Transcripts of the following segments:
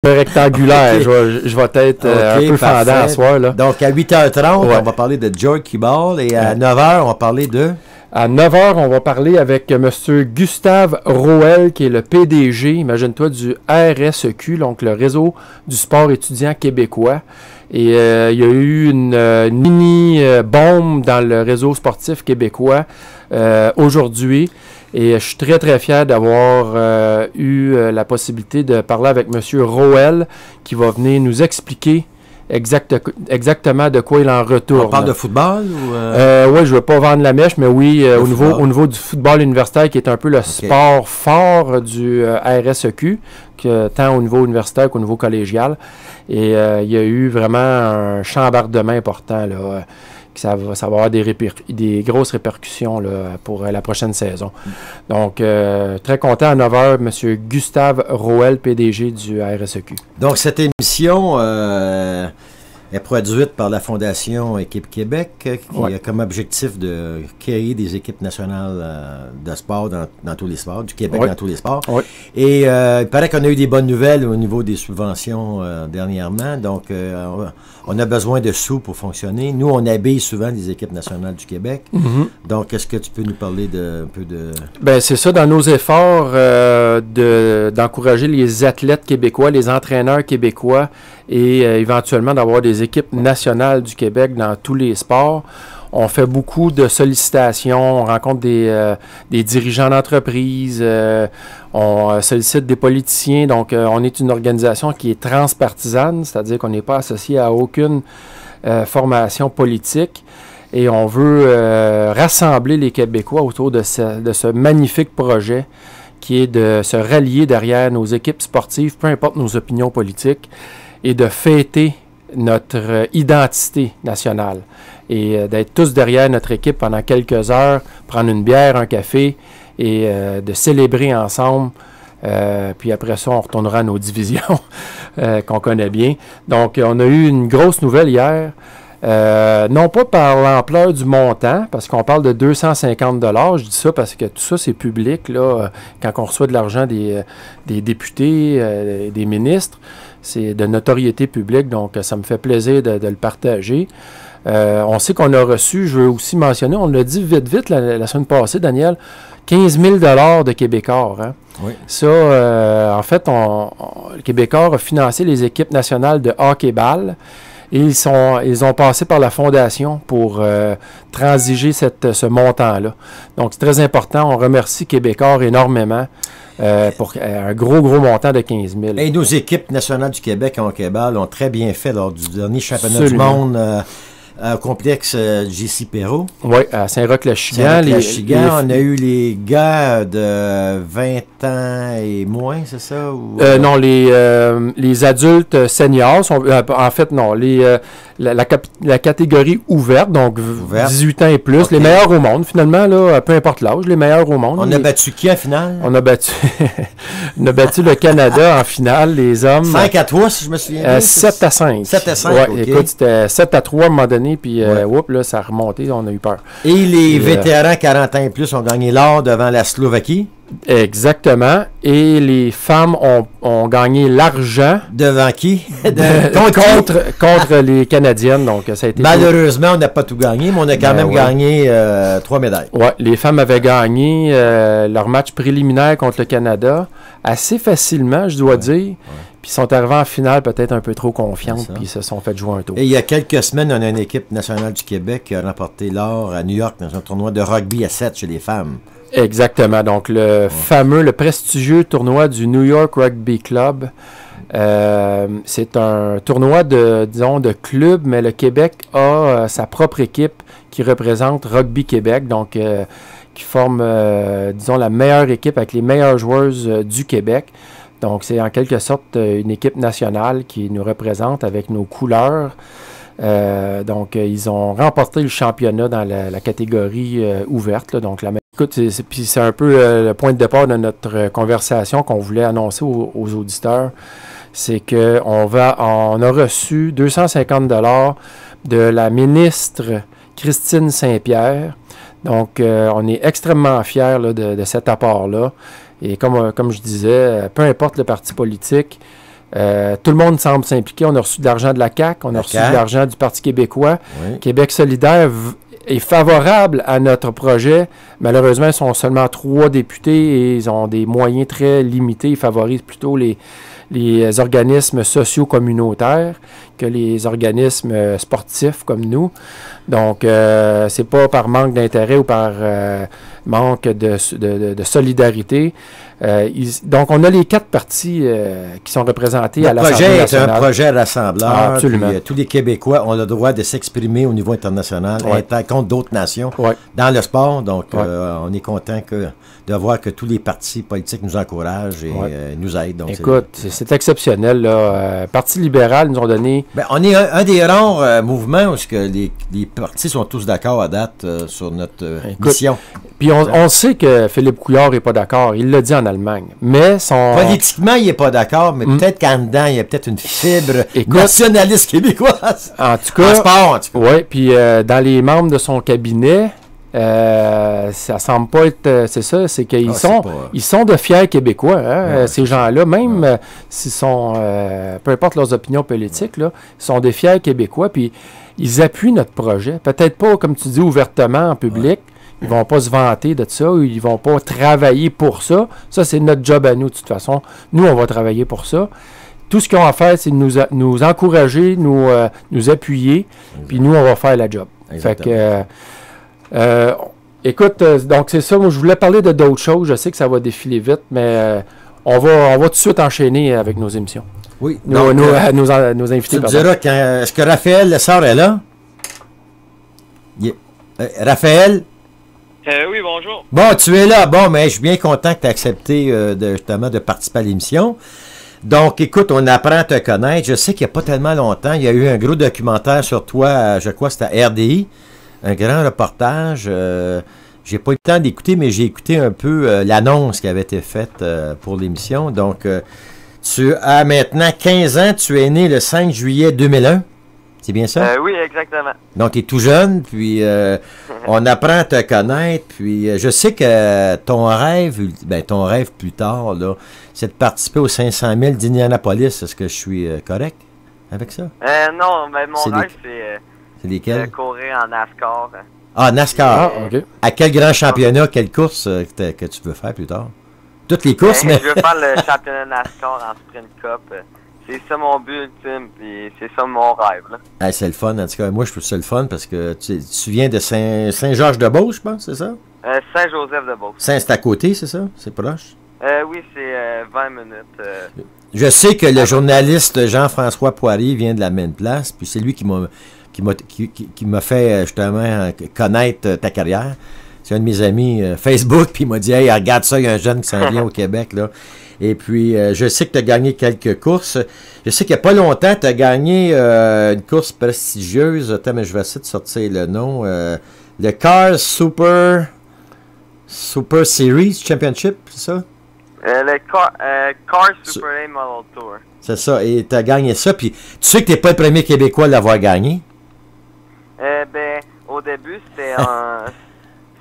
rectangulaire. Okay. Je vais être un peu fendant à soir. Là. Donc, à 8h30, on va parler de Jerky Ball et à 9h, on va parler de... À 9h, on va parler avec M. Gustave Roel, qui est le PDG, imagine-toi, du RSEQ, donc le Réseau du sport étudiant québécois. Et il y a eu une mini-bombe dans le réseau sportif québécois aujourd'hui. Et je suis très, très fier d'avoir eu la possibilité de parler avec M. Roel, qui va venir nous expliquer exactement de quoi il en retourne. On parle de football ou oui, je ne veux pas vendre la mèche, mais oui, au niveau du football universitaire, qui est un peu le sport fort du RSEQ, tant au niveau universitaire qu'au niveau collégial. Et il y a eu vraiment un chambardement important, là, ça va avoir des grosses répercussions là, pour la prochaine saison. Donc, très content à 9h, M. Gustave Roel, PDG du RSEQ. Donc, cette émission est produite par la Fondation Équipe Québec, qui a comme objectif de créer des équipes nationales de sport dans tous les sports, du Québec dans tous les sports. Et il paraît qu'on a eu des bonnes nouvelles au niveau des subventions dernièrement. Donc, on a besoin de sous pour fonctionner. Nous, on habille souvent les équipes nationales du Québec. Donc, est-ce que tu peux nous parler un peu de... Bien, c'est ça, dans nos efforts d'encourager les athlètes québécois, les entraîneurs québécois et éventuellement d'avoir des équipes nationales du Québec dans tous les sports. On fait beaucoup de sollicitations, on rencontre des dirigeants d'entreprise, on sollicite des politiciens. Donc, on est une organisation qui est transpartisane, c'est-à-dire qu'on n'est pas associé à aucune formation politique. Et on veut rassembler les Québécois autour de ce magnifique projet qui est de se rallier derrière nos équipes sportives, peu importe nos opinions politiques, et de fêter notre identité nationale et d'être tous derrière notre équipe pendant quelques heures, prendre une bière, un café et de célébrer ensemble. Puis après ça, on retournera à nos divisions qu'on connaît bien. Donc, on a eu une grosse nouvelle hier. Non pas par l'ampleur du montant, parce qu'on parle de 250 $. Je dis ça parce que tout ça, c'est public, là, quand on reçoit de l'argent des députés, des ministres. C'est de notoriété publique, donc ça me fait plaisir de le partager. On sait qu'on a reçu, je veux aussi mentionner, on l'a dit vite la semaine passée, Daniel, 15 000 $ de Québécois. Hein? Oui. Ça, en fait, le Québécois a financé les équipes nationales de hockey-ball. Et ils ont passé par la Fondation pour transiger ce montant-là. Donc, c'est très important. On remercie Québécois énormément pour un gros montant de 15 000. Et nos équipes nationales du Québec en hockey-ball ont très bien fait lors du dernier championnat du monde au complexe J.C. Perrault. Oui, à Saint-Roch-le-Chigan. On a eu les gars de 20 ans et moins, c'est ça? Ou, non, les adultes seniors sont... en fait, non. La catégorie ouverte, donc 18 ans et plus. Les meilleurs au monde, finalement, là, peu importe l'âge, les meilleurs au monde. On a battu qui en finale? On a battu le Canada en finale, les hommes. 5-3, si je me souviens bien. 7-5. 7-5, ouais, écoute, c'était 7-3 à un moment donné, puis là, ça a remonté, on a eu peur. Et les vétérans 40 ans et plus ont gagné l'or devant la Slovaquie. Exactement. Et les femmes ont gagné l'argent. Devant qui? Contre les Canadiennes. Donc, ça a été malheureusement, on n'a pas tout gagné, mais on a quand même gagné 3 médailles. Oui, les femmes avaient gagné leur match préliminaire contre le Canada assez facilement, je dois dire. Puis ils sont arrivés en finale peut-être un peu trop confiantes, puis ils se sont fait jouer un tour. Et il y a quelques semaines, on a une équipe nationale du Québec qui a remporté l'or à New York dans un tournoi de rugby à 7 chez les femmes. Exactement. Donc, le prestigieux tournoi du New York Rugby Club. C'est un tournoi de club, mais le Québec a sa propre équipe qui représente Rugby Québec, donc qui forme, la meilleure équipe avec les meilleures joueuses du Québec. Donc, c'est en quelque sorte une équipe nationale qui nous représente avec nos couleurs. Donc, ils ont remporté le championnat dans la catégorie ouverte. Là, donc, écoute, c'est un peu le point de départ de notre conversation qu'on voulait annoncer aux auditeurs. C'est qu'on a reçu 250 $ de la ministre Christine Saint-Pierre. Donc, on est extrêmement fiers là, de cet apport-là. Et comme je disais, peu importe le parti politique, Tout le monde semble s'impliquer. On a reçu de l'argent de la CAQ, on a reçu de l'argent du Parti québécois. Oui. Québec solidaire est favorable à notre projet. Malheureusement, ils sont seulement 3 députés et ils ont des moyens très limités. Ils favorisent plutôt les organismes sociaux communautaires que les organismes sportifs comme nous. Donc, c'est pas par manque d'intérêt ou par manque de solidarité. Donc, on a les 4 partis qui sont représentés à l'Assemblée nationale. C'est un projet rassembleur. Ah, absolument. Puis, tous les Québécois ont le droit de s'exprimer au niveau international contre d'autres nations dans le sport. Donc, on est content de voir que tous les partis politiques nous encouragent et nous aident. Donc, écoute, c'est exceptionnel. Parti libéral nous ont donné... Ben, on est un des rares mouvements où les partis sont tous d'accord à date sur notre mission. Puis on sait que Philippe Couillard n'est pas d'accord. Il l'a dit en Allemagne. Mais politiquement, il n'est pas d'accord, mais peut-être qu'en dedans, il y a peut-être une fibre nationaliste québécoise. En tout cas, en sport, en tout cas. Oui, puis dans les membres de son cabinet, ça semble pas être... c'est ça, c'est qu'ils ils sont de fiers Québécois, hein, ces gens-là, même s'ils sont... peu importe leurs opinions politiques, là, ils sont des fiers Québécois, puis ils appuient notre projet. Peut-être pas, comme tu dis, ouvertement en public. Ils vont pas se vanter de ça, ou ils vont pas travailler pour ça. Ça, c'est notre job à nous, de toute façon. Nous, on va travailler pour ça. Tout ce qu'ils ont à faire, c'est de nous encourager, nous appuyer, puis nous, on va faire la job. Exactement. Fait que... écoute, donc c'est ça. Moi, je voulais parler de d'autres choses. Je sais que ça va défiler vite, mais on va tout de suite enchaîner avec nos émissions. Oui. Nos invités. Tu me diras, est-ce que Raphaël Lessard est là? Raphaël? Oui, bonjour. Bon, tu es là. Bon, mais je suis bien content que tu aies accepté justement de participer à l'émission. Donc, écoute, on apprend à te connaître. Je sais qu'il n'y a pas tellement longtemps, il y a eu un gros documentaire sur toi, je crois que c'était à RDI. Un grand reportage. J'ai pas eu le temps d'écouter, mais j'ai écouté un peu l'annonce qui avait été faite pour l'émission. Donc, tu as maintenant 15 ans. Tu es né le 5 juillet 2001. C'est bien ça? Oui, exactement. Donc, tu es tout jeune, puis on apprend à te connaître. Puis, je sais que ton rêve plus tard, là, c'est de participer aux 500 000 d'Indianapolis. Est-ce que je suis correct avec ça? Non, mais mon rêve, c'est lesquels? Courir en NASCAR. Ah, NASCAR. OK. À quel grand championnat, quelle course que tu veux faire plus tard? Toutes les courses, mais... Je veux faire le championnat NASCAR en Sprint Cup. C'est ça mon but ultime, puis c'est ça mon rêve. Hey, c'est le fun, en tout cas. Moi, je trouve ça le fun parce que tu viens de Saint-Georges-de-Beauce, je pense, c'est ça? Saint-Joseph-de-Beauce. C'est à côté, c'est ça? C'est proche? Oui, c'est 20 minutes. Je sais que le journaliste Jean-François Poirier vient de la même place, puis c'est lui qui m'a fait justement connaître ta carrière. C'est un de mes amis Facebook, puis il m'a dit « Hey, regarde ça, il y a un jeune qui s'en vient au Québec, là. » Et puis, je sais que tu as gagné quelques courses. Je sais qu'il n'y a pas longtemps, tu as gagné une course prestigieuse. Attends, mais je vais essayer de sortir le nom. Le Cars Super Series Championship, c'est ça? Le Cars Super A Model Tour. C'est ça, et tu as gagné ça. Puis, tu sais que tu n'es pas le premier Québécois à l'avoir gagné? Au début, c'était un...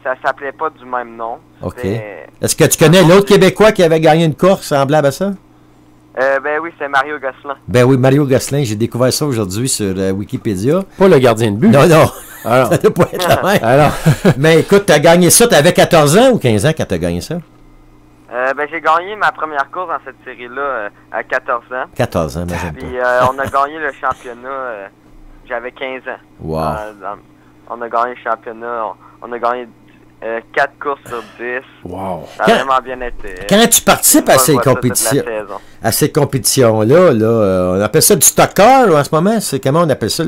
Ça s'appelait pas du même nom. OK. Est-ce que tu connais l'autre Québécois qui avait gagné une course semblable à ça? Oui, c'est Mario Gosselin. Ben oui, Mario Gosselin. J'ai découvert ça aujourd'hui sur Wikipédia. Pas le gardien de but. Non, non. Alors. Ça ne doit pas être la même. Alors. Mais écoute, tu as gagné ça. Tu avais 14 ans ou 15 ans quand tu as gagné ça? J'ai gagné ma première course dans cette série-là à 14 ans. 14 ans, imagine. Puis on a gagné le championnat, j'avais 15 ans. Wow. On a gagné le championnat, on a gagné 4 courses sur 10. Wow. Ça a vraiment bien été. Quand tu participes à ces compétitions, là, on appelle ça du stock car en ce moment. C'est comment on appelle ça?